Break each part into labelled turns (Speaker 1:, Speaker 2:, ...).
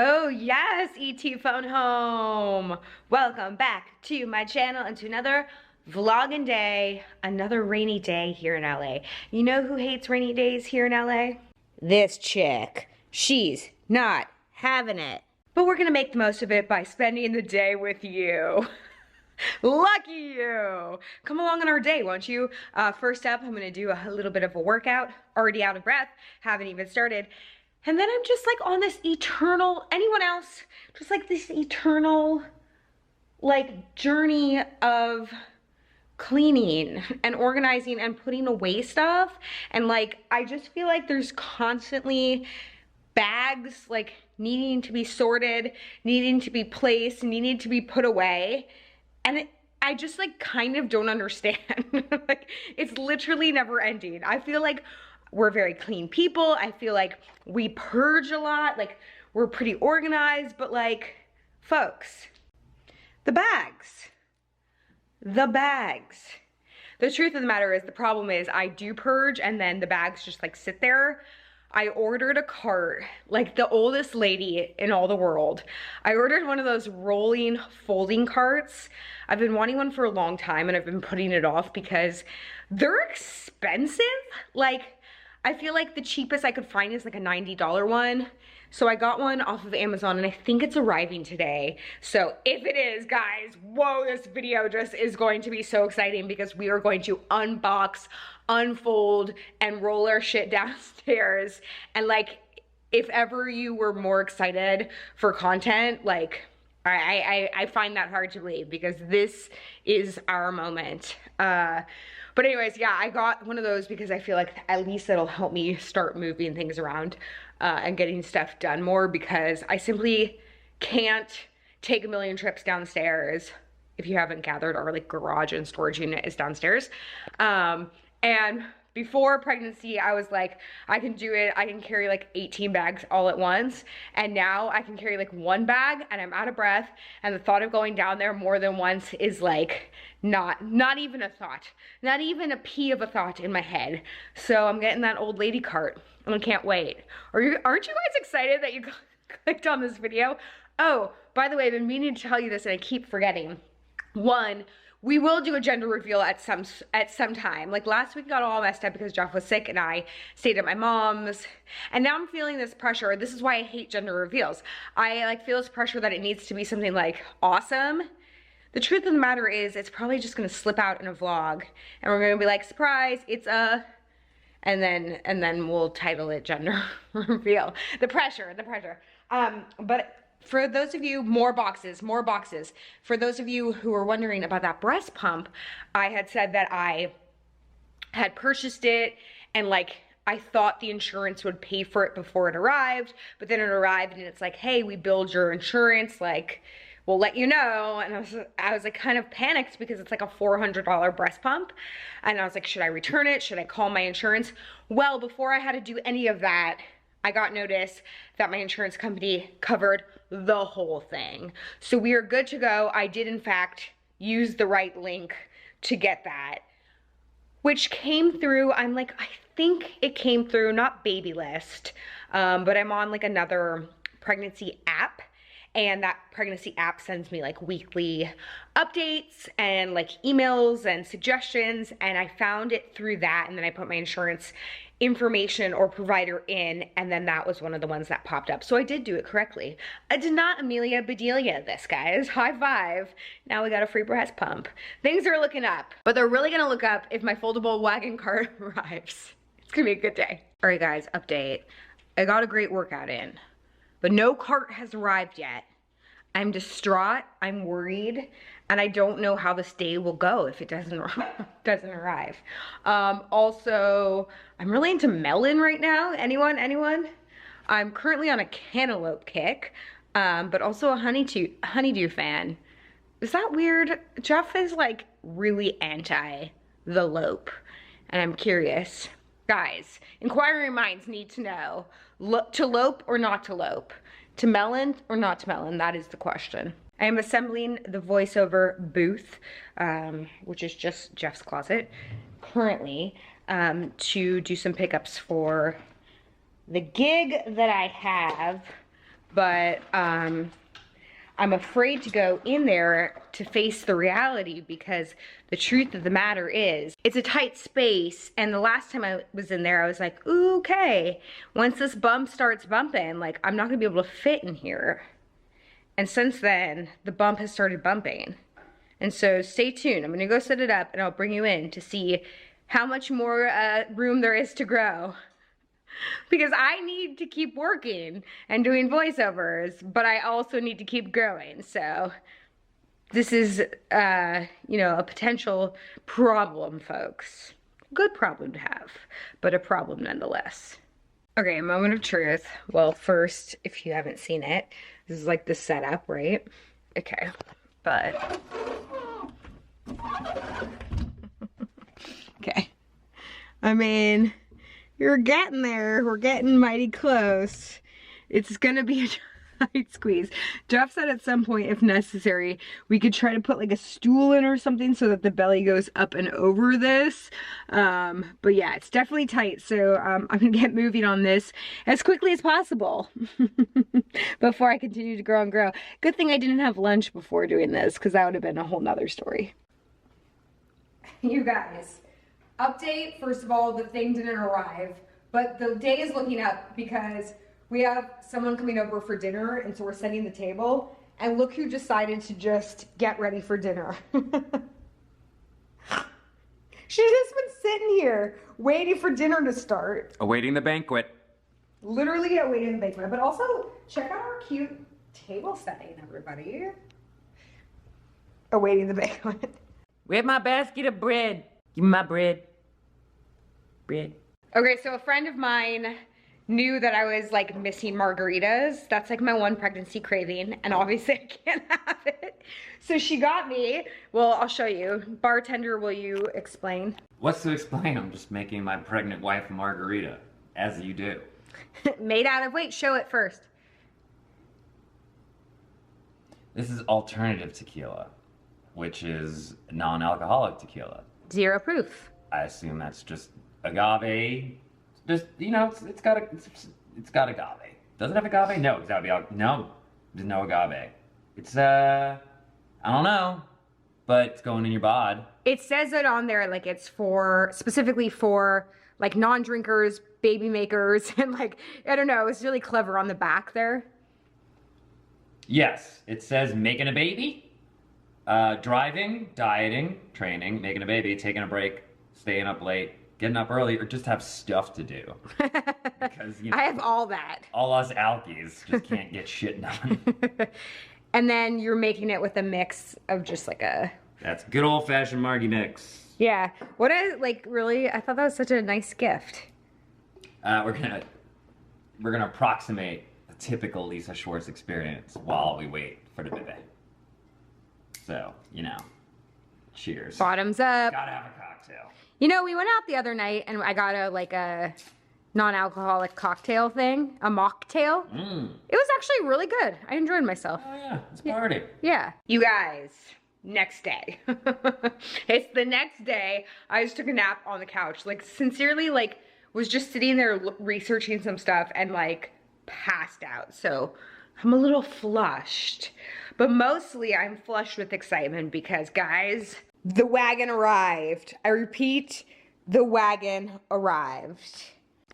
Speaker 1: Oh yes, ET Phone Home. Welcome back to my channel and to another vlogging day, another rainy day here in LA. You know who hates rainy days here in LA? This chick. She's not having it. But we're gonna make the most of it by spending the day with you. Lucky you! Come along on our day, won't you? First up, I'm gonna do a little bit of a workout. Already out of breath, haven't even started. And then I'm just like on this eternal, anyone else? Just like this eternal, like journey of cleaning and organizing and putting away stuff. And like, I just feel like there's constantly bags like needing to be sorted, needing to be placed, needing to be put away. And I just like kind of don't understand. Like, it's literally never ending. I feel like we're very clean people. I feel like we purge a lot. Like, we're pretty organized, but like, folks, the bags. The truth of the matter is, the problem is I do purge and then the bags just like sit there. I ordered a cart, like the oldest lady in all the world. I ordered one of those rolling folding carts. I've been wanting one for a long time and I've been putting it off because they're expensive. Like, I feel like the cheapest I could find is like a $90 one. So I got one off of Amazon and I think it's arriving today. So if it is, guys, whoa, this video just is going to be so exciting because we are going to unbox, unfold, and roll our shit downstairs. And like, if ever you were more excited for content, like, I find that hard to believe because this is our moment. But anyways, yeah, I got one of those because I feel like at least it'll help me start moving things around and getting stuff done more, because I simply can't take a million trips downstairs. If you haven't gathered, our like garage and storage unit is downstairs. And before pregnancy, I was like, I can do it. I can carry like 18 bags all at once. And now I can carry like one bag and I'm out of breath. And the thought of going down there more than once is like, not even a thought, not even a pea of a thought in my head. So I'm getting that old lady cart and I can't wait. Aren't you guys excited that you clicked on this video? Oh, by the way, I've been meaning to tell you this and I keep forgetting. One, we will do a gender reveal at some time. Like last week got all messed up because Jeff was sick and I stayed at my mom's. And now I'm feeling this pressure. This is why I hate gender reveals. I like feel this pressure that it needs to be something like awesome. The truth of the matter is, it's probably just gonna slip out in a vlog and we're gonna be like, surprise, it's a, and then we'll title it gender reveal. The pressure. But for those of you, more boxes. For those of you who are wondering about that breast pump, I had said that I had purchased it and like, I thought the insurance would pay for it before it arrived, but then it arrived and it's like, hey, we billed your insurance, like, we'll let you know. And I was like kind of panicked because it's like a $400 breast pump. And I was like, should I return it? Should I call my insurance? Well, before I had to do any of that, I got notice that my insurance company covered the whole thing. So we are good to go. I did in fact use the right link to get that, which came through. I'm like, I think it came through, not Baby List, but I'm on like another pregnancy app. And that pregnancy app sends me like weekly updates and like emails and suggestions. And I found it through that. And then I put my insurance information or provider in. And then that was one of the ones that popped up. So I did do it correctly. I did not Amelia Bedelia this, guys. High five. Now we got a free breast pump. Things are looking up, but they're really gonna look up if my foldable wagon cart arrives. It's gonna be a good day. All right, guys, update. I got a great workout in, but no cart has arrived yet. I'm distraught, I'm worried, and I don't know how this day will go if it doesn't arrive. Also, I'm really into melon right now. Anyone? I'm currently on a cantaloupe kick, but also a honeydew fan. Is that weird? Jeff is like really anti the lope, and I'm curious. Guys, inquiring minds need to know, to lope or not to lope? To melon or not to melon? That is the question. I am assembling the voiceover booth, which is just Jeff's closet, currently, to do some pickups for the gig that I have but I'm afraid to go in there to face the reality because the truth of the matter is it's a tight space, and the last time I was in there I was like, ooh, okay, once this bump starts bumping, like I'm not gonna be able to fit in here. And since then the bump has started bumping, and so stay tuned. I'm gonna go set it up and I'll bring you in to see how much more room there is to grow. Because I need to keep working and doing voiceovers, but I also need to keep growing. So this is, you know, a potential problem, folks. Good problem to have, but a problem nonetheless. Okay, moment of truth. Well, first, if you haven't seen it, this is like the setup, right? Okay, but... okay. I mean... you're getting there. We're getting mighty close. It's gonna be a tight squeeze. Jeff said at some point, if necessary, we could try to put like a stool in or something so that the belly goes up and over this. But yeah, it's definitely tight. So I'm gonna get moving on this as quickly as possible before I continue to grow and grow. Good thing I didn't have lunch before doing this, because that would have been a whole nother story. You guys. Update, first of all, the thing didn't arrive, but the day is looking up because we have someone coming over for dinner, and so we're setting the table, and look who decided to just get ready for dinner. She's just been sitting here waiting for dinner to start.
Speaker 2: Awaiting the banquet.
Speaker 1: Literally awaiting the banquet, but also check out our cute table setting, everybody. Awaiting the banquet.
Speaker 2: Where's my basket of bread? Give me my bread. Bread.
Speaker 1: Okay, so a friend of mine knew that I was like missing margaritas. That's like my one pregnancy craving, and obviously I can't have it. So she got me, well, I'll show you. Bartender, will you explain?
Speaker 2: What's to explain? I'm just making my pregnant wife a margarita, as you do.
Speaker 1: Made out of, wait, show it first.
Speaker 2: This is alternative tequila, which is non-alcoholic tequila.
Speaker 1: 0 proof.
Speaker 2: I assume that's just agave. Just, you know, it's got agave. Does it have agave? No, it's gotta be, no, there's no agave. It's, I don't know, but it's going in your bod. It
Speaker 1: says it on there like it's for, specifically for like non-drinkers, baby makers, and like, I don't know, it's really clever on the back there.
Speaker 2: Yes, it says making a baby, driving, dieting, training, making a baby, taking a break, staying up late, getting up early, or just have stuff to do. Because, you know,
Speaker 1: I have all that.
Speaker 2: All us alkies just can't get shit done.
Speaker 1: And then you're making it with a mix of just like a...
Speaker 2: That's good old-fashioned Margie mix.
Speaker 1: Yeah. What I, like, really, I thought that was such a nice gift.
Speaker 2: We're gonna approximate a typical Lisa Schwartz experience while we wait for the baby. So, you know, cheers.
Speaker 1: Bottoms up.
Speaker 2: Gotta have a cocktail.
Speaker 1: You know, we went out the other night and I got a non-alcoholic cocktail thing, a mocktail. It was actually really good. I enjoyed myself.
Speaker 2: Oh yeah, it's a party.
Speaker 1: Yeah. You guys, next day. It's the next day. I just took a nap on the couch. Like, sincerely, like, was just sitting there researching some stuff and like passed out. So I'm a little flushed, but mostly I'm flushed with excitement because, guys, the wagon arrived. I repeat, the wagon arrived.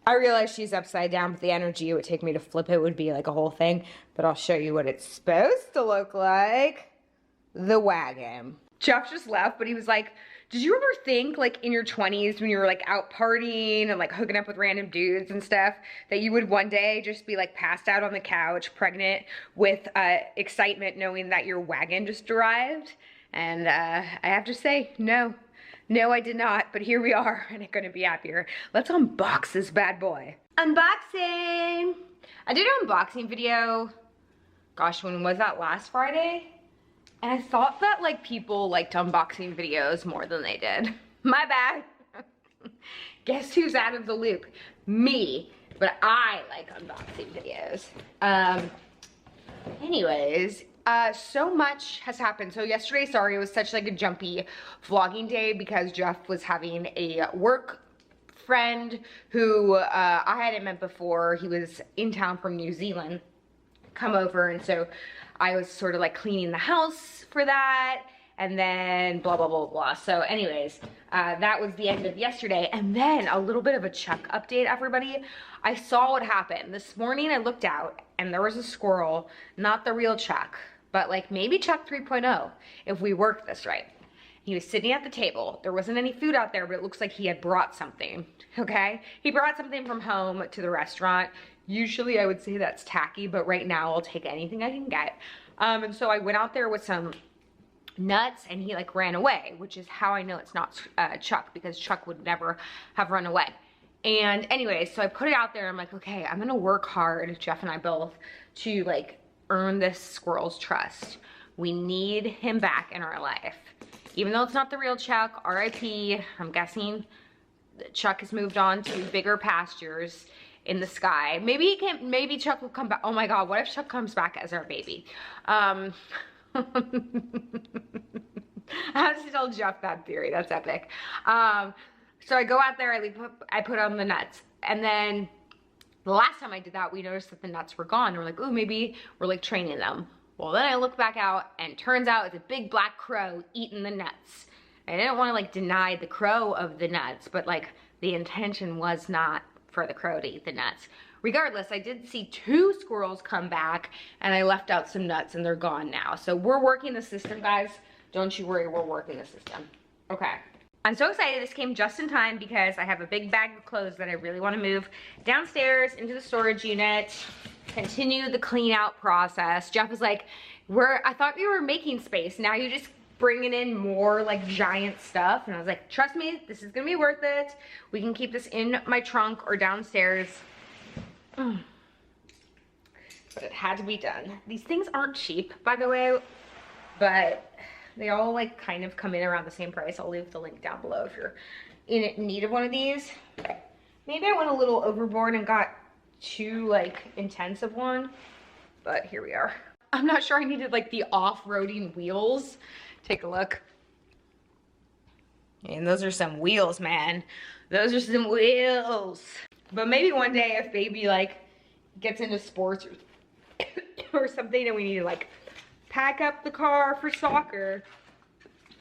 Speaker 1: I realize she's upside down, but the energy it would take me to flip it would be like a whole thing, but I'll show you what it's supposed to look like. The wagon. Jeff just left, but he was like, did you ever think, like, in your 20s when you were like out partying and like hooking up with random dudes and stuff, that you would one day just be like passed out on the couch, pregnant, with excitement knowing that your wagon just arrived? And I have to say, no, I did not, but here we are, and I'm gonna be happier. Let's unbox this bad boy. Unboxing! I did an unboxing video, gosh, when was that, last Friday? And I thought that like people liked unboxing videos more than they did. My bad. Guess who's out of the loop? Me, but I like unboxing videos. Anyways, so much has happened. So yesterday, sorry, it was such like a jumpy vlogging day because Jeff was having a work friend who I hadn't met before. He was in town from New Zealand. come over, and so I was sort of like cleaning the house for that, and then blah, blah, blah, blah. So anyways, that was the end of yesterday. And then a little bit of a Chuck update, everybody. I saw what happened. This morning I looked out and there was a squirrel, not the real Chuck, but like maybe Chuck 3.0 if we worked this right. He was sitting at the table. There wasn't any food out there, but it looks like he had brought something, okay? He brought something from home to the restaurant. Usually I would say that's tacky, but right now I'll take anything I can get. And so I went out there with some nuts and he like ran away, which is how I know it's not Chuck, because Chuck would never have run away. And anyway, so I put it out there. I'm like, okay, I'm gonna work hard, Jeff and I both, to like earn this squirrel's trust. We need him back in our life. Even though it's not the real Chuck, RIP, I'm guessing Chuck has moved on to bigger pastures in the sky. Maybe Chuck will come back. Oh my God, what if Chuck comes back as our baby? I have to tell Jeff that theory, that's epic. So I go out there, I put on the nuts, and then the last time I did that, we noticed that the nuts were gone. We're like, ooh, maybe we're like training them. Well, then I look back out and turns out it's a big black crow eating the nuts. I didn't want to like deny the crow of the nuts, but like the intention was not for the crow to eat the nuts. Regardless, I did see 2 squirrels come back and I left out some nuts and they're gone now. So we're working the system, guys. Don't you worry, we're working the system. Okay. I'm so excited. This came just in time because I have a big bag of clothes that I really want to move downstairs into the storage unit, continue the clean out process. Jeff was like, I thought we were making space. Now you're just bringing in more like giant stuff. And I was like, trust me, this is gonna be worth it. We can keep this in my trunk or downstairs. But it had to be done. These things aren't cheap, by the way, but they all like kind of come in around the same price. I'll leave the link down below if you're in need of one of these. Maybe I went a little overboard and got too like intense of one, but here we are. I'm not sure I needed like the off-roading wheels. Take a look. And those are some wheels, man. Those are some wheels. But maybe one day if baby like gets into sports or something and we need to like pack up the car for soccer,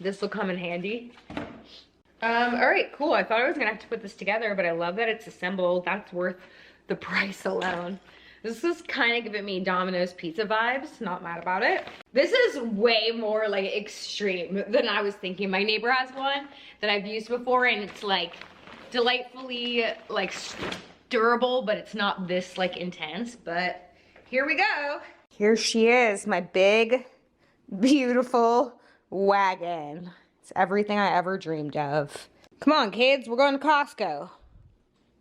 Speaker 1: this will come in handy. All right, cool. I thought I was gonna have to put this together, but I love that it's assembled. That's worth the price alone. This is kind of giving me Domino's pizza vibes. Not mad about it. This is way more like extreme than I was thinking. My neighbor has one that I've used before and it's like delightfully like durable, but it's not this like intense. But here we go. Here she is, my big, beautiful wagon. It's everything I ever dreamed of. Come on, kids, we're going to Costco.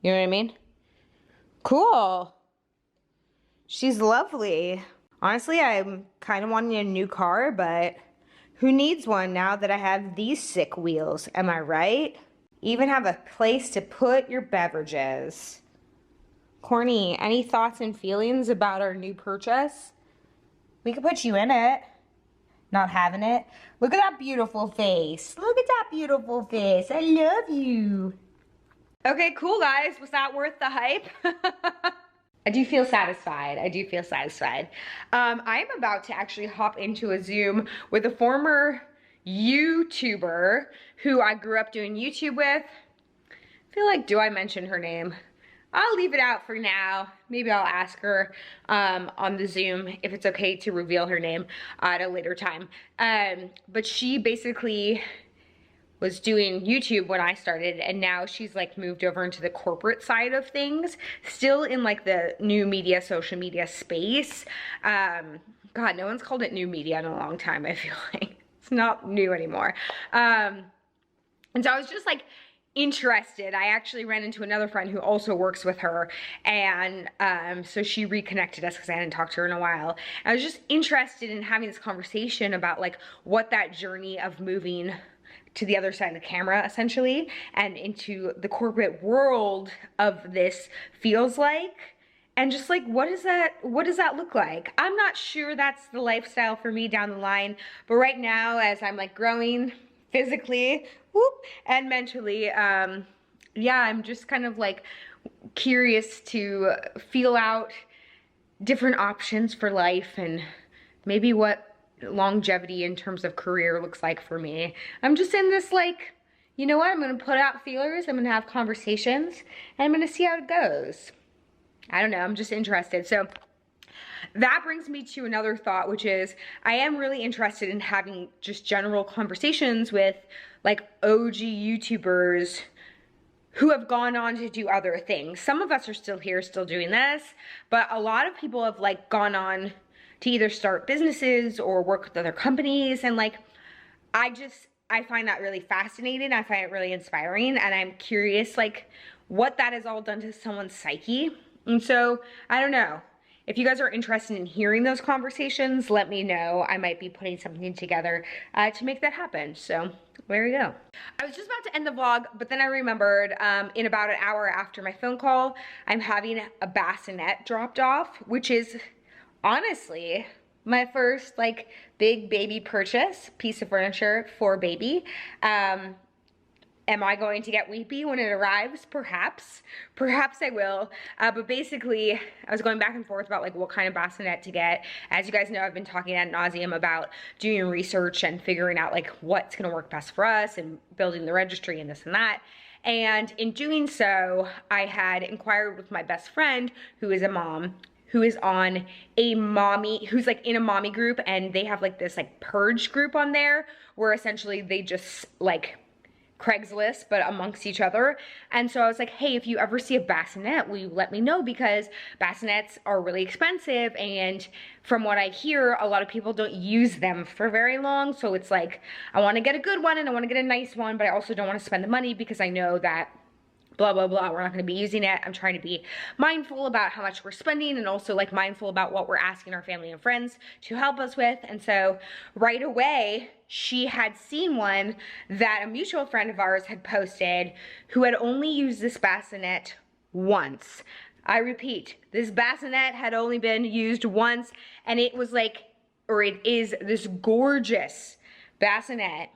Speaker 1: You know what I mean? Cool. She's lovely. Honestly, I'm kind of wanting a new car, but who needs one now that I have these sick wheels? Am I right? Even have a place to put your beverages. Corny, any thoughts and feelings about our new purchase? We could put you in it. Not having it. Look at that beautiful face. Look at that beautiful face. I love you. Okay, cool, guys. Was that worth the hype? I do feel satisfied. I do feel satisfied. I'm about to actually hop into a Zoom with a former YouTuber who I grew up doing YouTube with. I feel like, do I mention her name? I'll leave it out for now. Maybe I'll ask her on the Zoom if it's okay to reveal her name at a later time. But she basically was doing YouTube when I started, and now she's like moved over into the corporate side of things, still in like the new media, social media space. God, no one's called it new media in a long time, I feel like. It's not new anymore. And so I was just like interested. I actually ran into another friend who also works with her, and so she reconnected us because I hadn't talked to her in a while. I was just interested in having this conversation about like what that journey of moving to the other side of the camera essentially and into the corporate world of this feels like, and just like what does that look like? I'm not sure that's the lifestyle for me down the line, but right now as I'm like growing physically, whoop, and mentally, yeah, I'm just kind of like curious to feel out different options for life and maybe what longevity in terms of career looks like for me. I'm just in this like, you know what, I'm gonna put out feelers, I'm gonna have conversations, and I'm gonna see how it goes. I don't know, I'm just interested. So that brings me to another thought, which is I am really interested in having just general conversations with like OG YouTubers who have gone on to do other things. Some of us are still here, still doing this, but a lot of people have like gone on to either start businesses or work with other companies. And like, I find that really fascinating. I find it really inspiring. And I'm curious like what that has all done to someone's psyche. And so I don't know. If you guys are interested in hearing those conversations, let me know. I might be putting something together to make that happen. So there you go. I was just about to end the vlog, but then I remembered in about an hour after my phone call, I'm having a bassinet dropped off, which is honestly my first like big baby purchase, piece of furniture for baby. Am I going to get weepy when it arrives? Perhaps. Perhaps I will. But basically, I was going back and forth about like what kind of bassinet to get. As you guys know, I've been talking ad nauseum about doing research and figuring out like what's gonna work best for us and building the registry and this and that. And in doing so, I had inquired with my best friend, who is a mom, who is on a mommy, who's like in a mommy group, and they have like this like purge group on there where essentially they just like Craigslist, but amongst each other. And so I was like, hey, if you ever see a bassinet, will you let me know? Because bassinets are really expensive. And from what I hear, a lot of people don't use them for very long. So it's like, I want to get a good one and I want to get a nice one, but I also don't want to spend the money because I know that blah, blah, blah, we're not going to be using it. I'm trying to be mindful about how much we're spending and also like mindful about what we're asking our family and friends to help us with. And so right away, she had seen one that a mutual friend of ours had posted who had only used this bassinet once. I repeat, this bassinet had only been used once, and it was like, or it is this gorgeous bassinet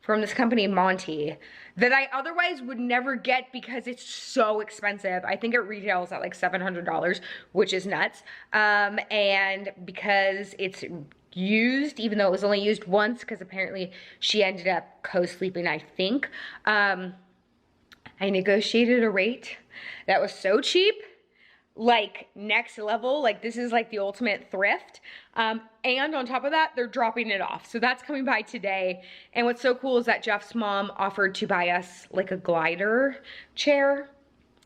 Speaker 1: from this company, Monty, that I otherwise would never get because it's so expensive. I think it retails at like $700, which is nuts. And because it's used, even though it was only used once, because apparently she ended up co-sleeping, I think. I negotiated a rate that was so cheap, like next level, like this is like the ultimate thrift. And on top of that, they're dropping it off. So that's coming by today. And what's so cool is that Jeff's mom offered to buy us like a glider chair,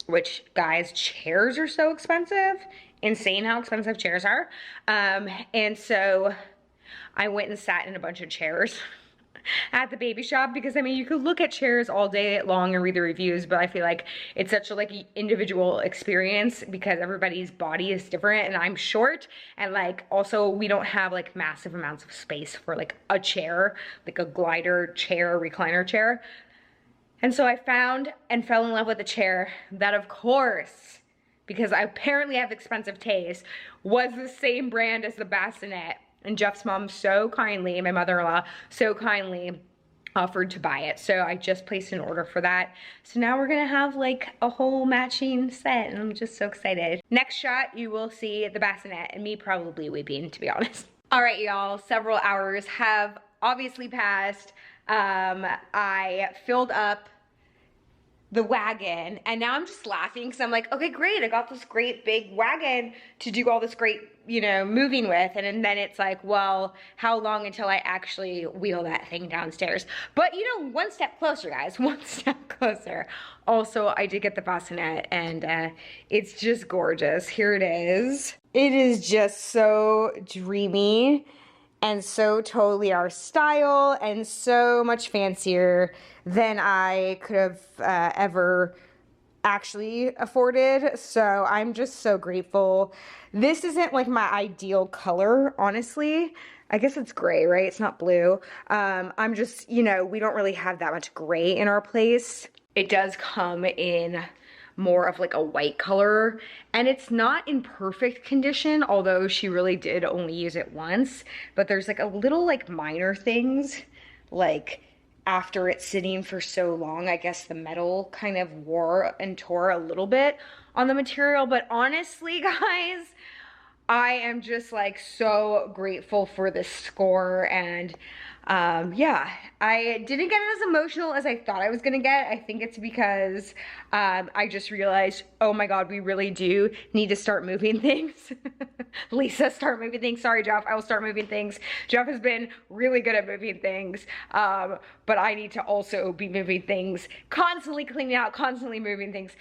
Speaker 1: which guys, chairs are so expensive. Insane how expensive chairs are. And so I went and sat in a bunch of chairs at the baby shop because I mean you could look at chairs all day long and read the reviews, but I feel like it's such a like individual experience because everybody's body is different, and I'm short, and like also we don't have like massive amounts of space for like a chair, like a glider chair, recliner chair. And so I found and fell in love with a chair that, of course, because I apparently have expensive taste, was the same brand as the bassinet. And Jeff's mom so kindly, my mother-in-law, so kindly offered to buy it. So I just placed an order for that. So now we're gonna have like a whole matching set, and I'm just so excited. Next shot, you will see the bassinet and me probably weeping, to be honest. All right, y'all, several hours have obviously passed. I filled up the wagon, and now I'm just laughing because I'm like, okay, great, I got this great big wagon to do all this great, you know, moving with, and then it's like, well, how long until I actually wheel that thing downstairs? But you know, one step closer, guys, one step closer. Also, I did get the bassinet, and it's just gorgeous. Here it is. It is just so dreamy and so totally our style and so much fancier than I could have ever actually afforded. So I'm just so grateful. This isn't like my ideal color, honestly. I guess it's gray, right? It's not blue. I'm just, you know, we don't really have that much gray in our place. It does come in more of like a white color, and it's not in perfect condition, although she really did only use it once. But there's like a little like minor things, like after it's sitting for so long, I guess the metal kind of wore and tore a little bit on the material. But honestly, guys, I am just like so grateful for this score, and yeah, I didn't get as emotional as I thought I was gonna get. I think it's because I just realized, oh my God, we really do need to start moving things. Lisa, start moving things. Sorry, Jeff, I will start moving things. Jeff has been really good at moving things, but I need to also be moving things, constantly cleaning out, constantly moving things,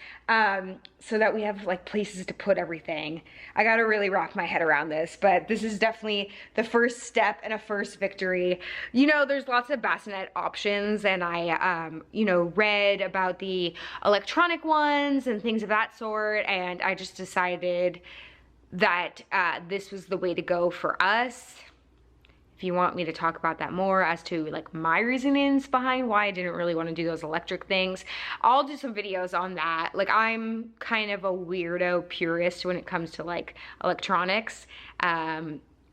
Speaker 1: so that we have like places to put everything. I gotta really wrap my head around this, but this is definitely the first step and a first victory. You know, there's lots of bassinet options, and I, you know, read about the electronic ones and things of that sort, and I just decided that this was the way to go for us. If you want me to talk about that more as to like my reasonings behind why I didn't really want to do those electric things, I'll do some videos on that. Like, I'm kind of a weirdo purist when it comes to like electronics.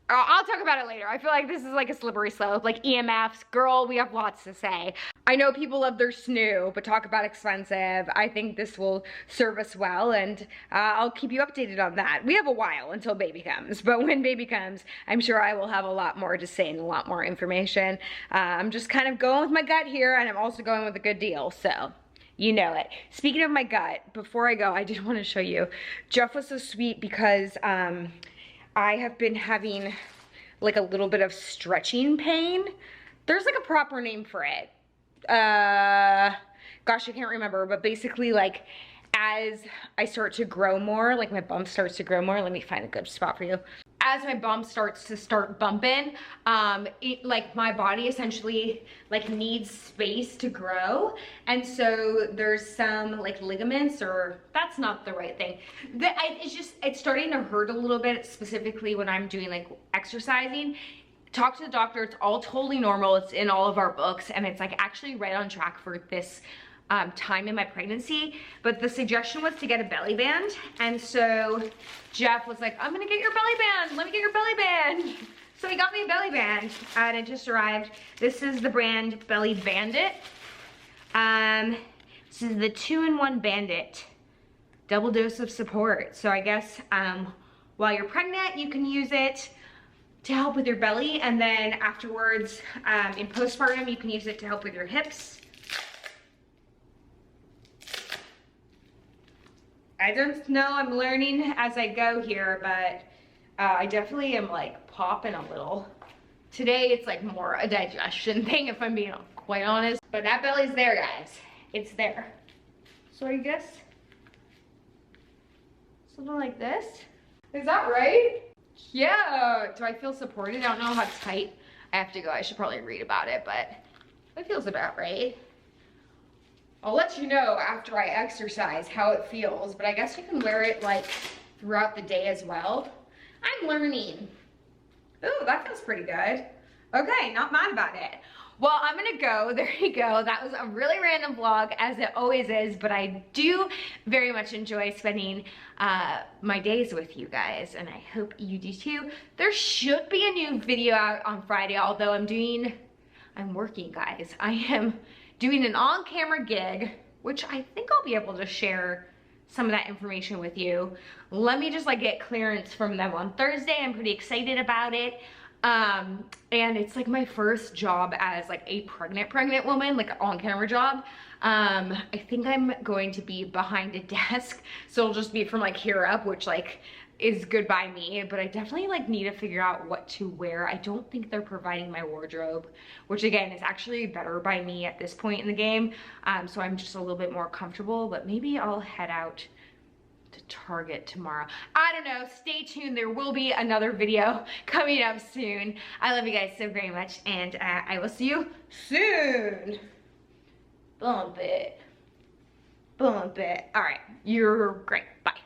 Speaker 1: I'll talk about it later. I feel like this is like a slippery slope, like EMFs. Girl, we have lots to say. I know people love their snoo, but talk about expensive. I think this will serve us well, and I'll keep you updated on that. We have a while until baby comes, but when baby comes, I'm sure I will have a lot more to say and a lot more information. I'm just kind of going with my gut here, and I'm also going with a good deal, so you know it. Speaking of my gut, before I go, I did want to show you. Jeff was so sweet because I have been having like a little bit of stretching pain. There's like a proper name for it. Gosh, I can't remember, but basically like as I start to grow more, like my bump starts to grow more. Let me find a good spot for you. As my bump starts to bumping, like my body essentially like needs space to grow, and so there's some like ligaments, or that's not the right thing. It's starting to hurt a little bit, specifically when I'm doing like exercising. Talk to the doctor. It's all totally normal. It's in all of our books, and it's like actually right on track for this time in my pregnancy. But the suggestion was to get a belly band, and so Jeff was like, I'm gonna get your belly band, let me get your belly band. So he got me a belly band, and it just arrived. This is the brand Belly Bandit. This is the 2-in-1 Bandit, double dose of support. So I guess while you're pregnant, you can use it to help with your belly, and then afterwards in postpartum, you can use it to help with your hips. I don't know, I'm learning as I go here, but I definitely am like popping a little. Today it's like more a digestion thing, if I'm being quite honest. But that belly's there, guys. It's there. So I guess something like this. Is that right? Yeah. Do I feel supported? I don't know how tight I have to go. I should probably read about it, but it feels about right. I'll let you know after I exercise how it feels, but I guess you can wear it like throughout the day as well. I'm learning. Ooh, that feels pretty good. Okay, not mad about it. Well, I'm gonna go. There you go. That was a really random vlog, as it always is, but I do very much enjoy spending my days with you guys, and I hope you do too. There should be a new video out on Friday, although I'm working, guys. I am doing an on-camera gig, which I think I'll be able to share some of that information with you. Let me just like get clearance from them on Thursday. I'm pretty excited about it. And it's like my first job as like a pregnant woman, like an on-camera job. I think I'm going to be behind a desk, so it'll just be from like here up, which like is good by me, but I definitely like need to figure out what to wear. I don't think they're providing my wardrobe, which again is actually better by me at this point in the game. So I'm just a little bit more comfortable, but maybe I'll head out to Target tomorrow. I don't know, stay tuned. There will be another video coming up soon. I love you guys so very much, and I will see you soon. Bump it. Bump it. All right, you're great. Bye.